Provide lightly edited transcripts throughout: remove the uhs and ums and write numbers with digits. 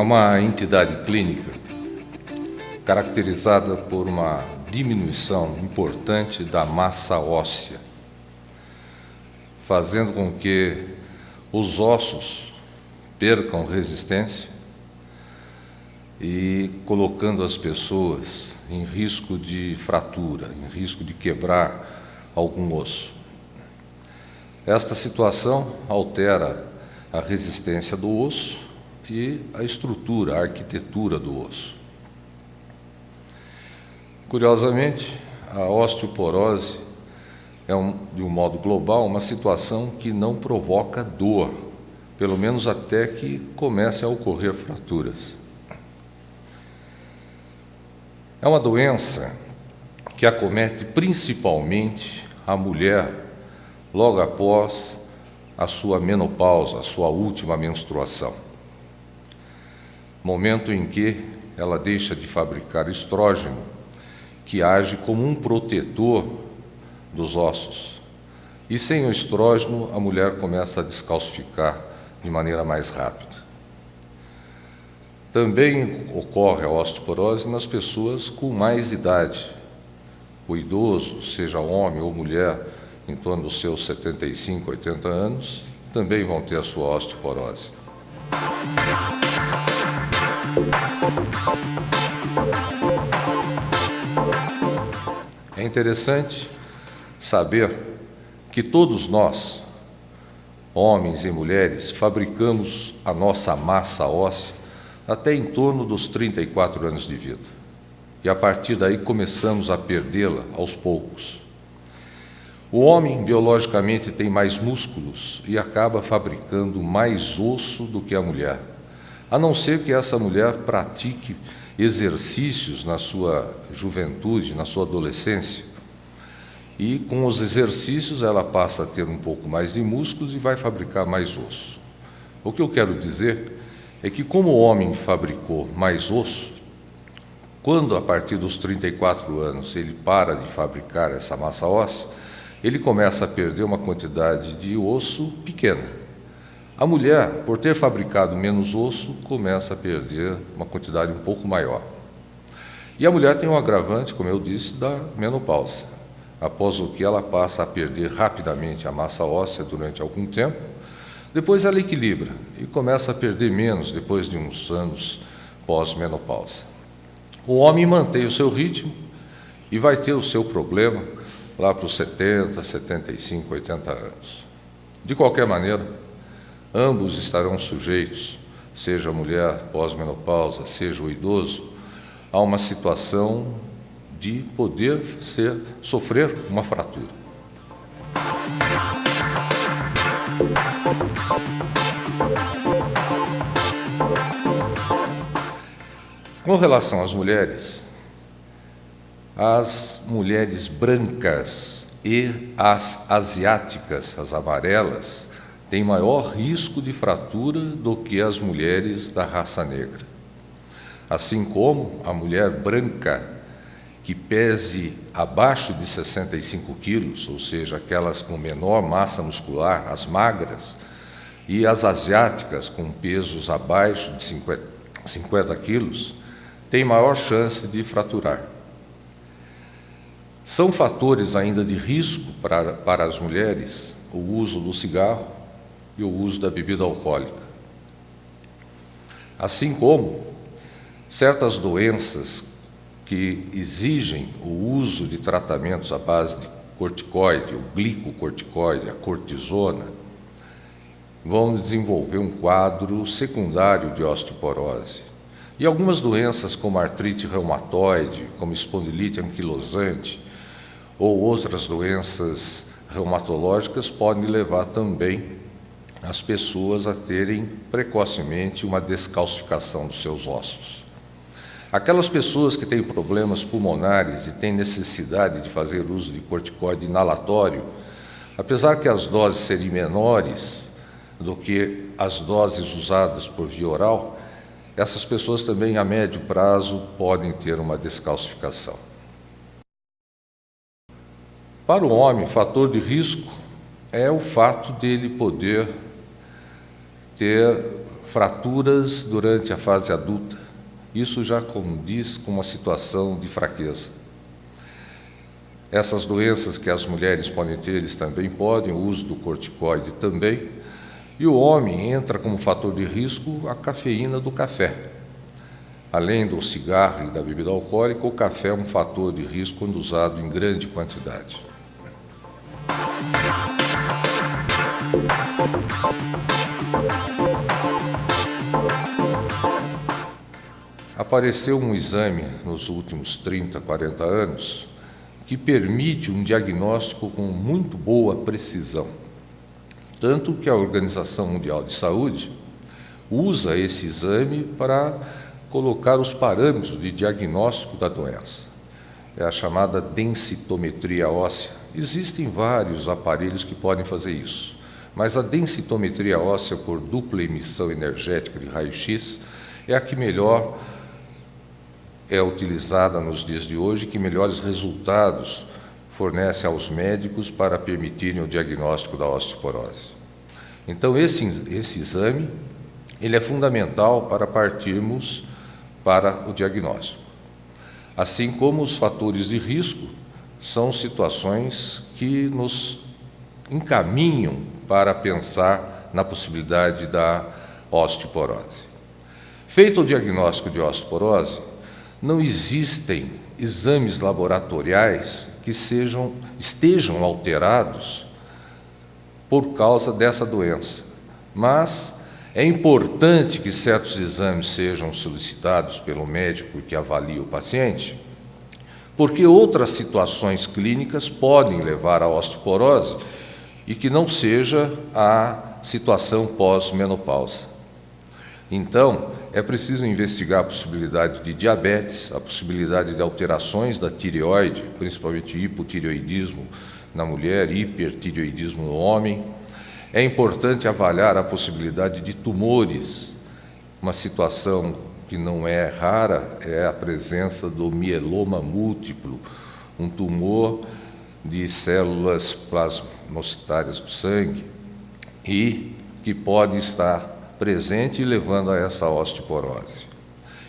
é uma entidade clínica caracterizada por uma diminuição importante da massa óssea, fazendo com que os ossos percam resistência e colocando as pessoas em risco de fratura, em risco de quebrar algum osso. Esta situação altera a resistência do osso e a estrutura, a arquitetura do osso. Curiosamente, a osteoporose é, de um modo global, uma situação que não provoca dor, pelo menos até que comecem a ocorrer fraturas. É uma doença que acomete principalmente a mulher logo após a sua menopausa, a sua última menstruação, momento em que ela deixa de fabricar estrógeno, que age como um protetor dos ossos. E sem o estrógeno, a mulher começa a descalcificar de maneira mais rápida. Também ocorre a osteoporose nas pessoas com mais idade. O idoso, seja homem ou mulher, em torno dos seus 75, 80 anos, também vão ter a sua osteoporose. É interessante saber que todos nós, homens e mulheres, fabricamos a nossa massa óssea até em torno dos 34 anos de vida. E a partir daí começamos a perdê-la aos poucos. O homem, biologicamente, tem mais músculos e acaba fabricando mais osso do que a mulher, a não ser que essa mulher pratique exercícios na sua juventude, na sua adolescência. E com os exercícios ela passa a ter um pouco mais de músculos e vai fabricar mais osso. O que eu quero dizer é que como o homem fabricou mais osso, quando a partir dos 34 anos ele para de fabricar essa massa óssea, ele começa a perder uma quantidade de osso pequena. A mulher, por ter fabricado menos osso, começa a perder uma quantidade um pouco maior. E a mulher tem um agravante, como eu disse, da menopausa, após o que ela passa a perder rapidamente a massa óssea durante algum tempo. Depois ela equilibra e começa a perder menos depois de uns anos pós-menopausa. O homem mantém o seu ritmo e vai ter o seu problema lá para os 70, 75, 80 anos. De qualquer maneira, ambos estarão sujeitos, seja a mulher pós-menopausa, seja o idoso, a uma situação de poder sofrer uma fratura. Com relação às mulheres brancas e as asiáticas, as amarelas, têm maior risco de fratura do que as mulheres da raça negra. Assim como a mulher branca que pese abaixo de 65 quilos, ou seja, aquelas com menor massa muscular, as magras, e as asiáticas com pesos abaixo de 50 quilos, têm maior chance de fraturar. São fatores ainda de risco para as mulheres o uso do cigarro e o uso da bebida alcoólica. Assim como certas doenças que exigem o uso de tratamentos à base de corticoide, o glicocorticoide, a cortisona, vão desenvolver um quadro secundário de osteoporose. E algumas doenças como artrite reumatoide, como espondilite anquilosante, ou outras doenças reumatológicas podem levar também as pessoas a terem precocemente uma descalcificação dos seus ossos. Aquelas pessoas que têm problemas pulmonares e têm necessidade de fazer uso de corticoide inalatório, apesar que as doses serem menores do que as doses usadas por via oral, essas pessoas também a médio prazo podem ter uma descalcificação. Para o homem, fator de risco é o fato dele poder ter fraturas durante a fase adulta. Isso já condiz com uma situação de fraqueza. Essas doenças que as mulheres podem ter, eles também podem, o uso do corticoide também. E o homem entra como fator de risco a cafeína do café. Além do cigarro e da bebida alcoólica, o café é um fator de risco quando usado em grande quantidade. Apareceu um exame nos últimos 30, 40 anos que permite um diagnóstico com muito boa precisão. Tanto que a Organização Mundial de Saúde usa esse exame para colocar os parâmetros de diagnóstico da doença. É a chamada densitometria óssea. Existem vários aparelhos que podem fazer isso, mas a densitometria óssea por dupla emissão energética de raio-x é a que melhor é utilizada nos dias de hoje, que melhores resultados fornece aos médicos para permitirem o diagnóstico da osteoporose. Então, esse exame ele é fundamental para partirmos para o diagnóstico. Assim como os fatores de risco são situações que nos encaminham para pensar na possibilidade da osteoporose. Feito o diagnóstico de osteoporose, não existem exames laboratoriais que estejam alterados por causa dessa doença, mas é importante que certos exames sejam solicitados pelo médico que avalia o paciente, porque outras situações clínicas podem levar à osteoporose e que não seja a situação pós-menopausa. Então, é preciso investigar a possibilidade de diabetes, a possibilidade de alterações da tireoide, principalmente hipotireoidismo na mulher, hipertireoidismo no homem. É importante avaliar a possibilidade de tumores. Uma situação que não é rara é a presença do mieloma múltiplo, um tumor de células plasmocitárias do sangue e que pode estar presente e levando a essa osteoporose.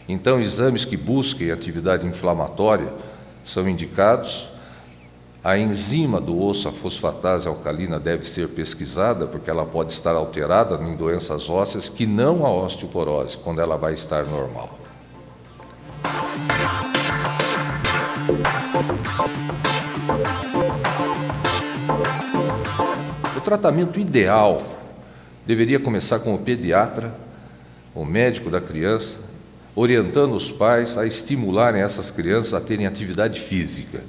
Então, exames que busquem atividade inflamatória são indicados. A enzima do osso, a fosfatase alcalina, deve ser pesquisada, porque ela pode estar alterada em doenças ósseas que não a osteoporose, quando ela vai estar normal. O tratamento ideal deveria começar com o pediatra, o médico da criança, orientando os pais a estimularem essas crianças a terem atividade física.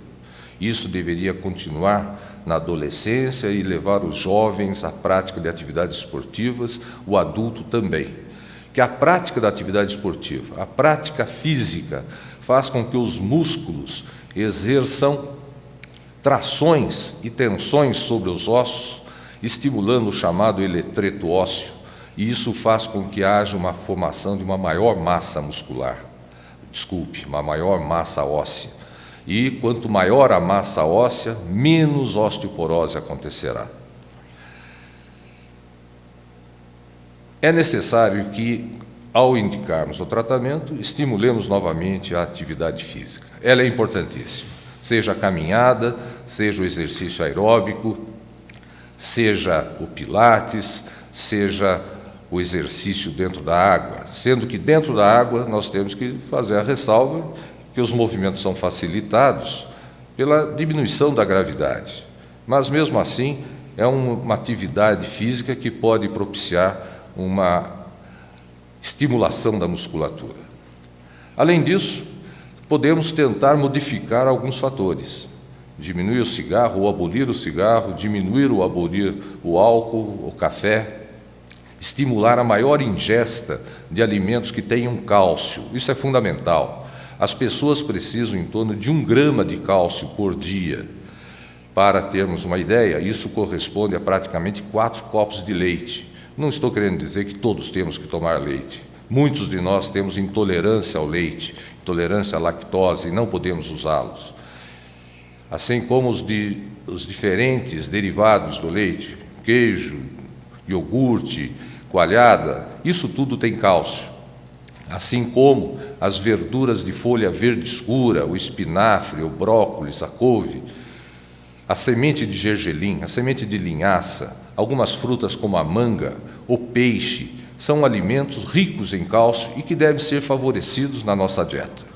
Isso deveria continuar na adolescência e levar os jovens à prática de atividades esportivas, o adulto também. Que a prática da atividade esportiva, a prática física, faz com que os músculos exerçam trações e tensões sobre os ossos, estimulando o chamado eletreto ósseo, e isso faz com que haja uma formação de uma maior massa muscular, uma maior massa óssea. E quanto maior a massa óssea, menos osteoporose acontecerá. É necessário que, ao indicarmos o tratamento, estimulemos novamente a atividade física. Ela é importantíssima, seja a caminhada, seja o exercício aeróbico, seja o pilates, seja o exercício dentro da água, sendo que dentro da água nós temos que fazer a ressalva que os movimentos são facilitados pela diminuição da gravidade, mas mesmo assim é uma atividade física que pode propiciar uma estimulação da musculatura. Além disso, podemos tentar modificar alguns fatores. Diminuir o cigarro ou abolir o cigarro, diminuir ou abolir o álcool, o café, estimular a maior ingesta de alimentos que tenham cálcio. Isso é fundamental. As pessoas precisam em torno de 1 grama de cálcio por dia. Para termos uma ideia, isso corresponde a praticamente 4 copos de leite. Não estou querendo dizer que todos temos que tomar leite. Muitos de nós temos intolerância ao leite, intolerância à lactose, e não podemos usá-los. Assim como os diferentes derivados do leite, queijo, iogurte, coalhada, isso tudo tem cálcio. Assim como as verduras de folha verde escura, o espinafre, o brócolis, a couve, a semente de gergelim, a semente de linhaça, algumas frutas como a manga, o peixe, são alimentos ricos em cálcio e que devem ser favorecidos na nossa dieta.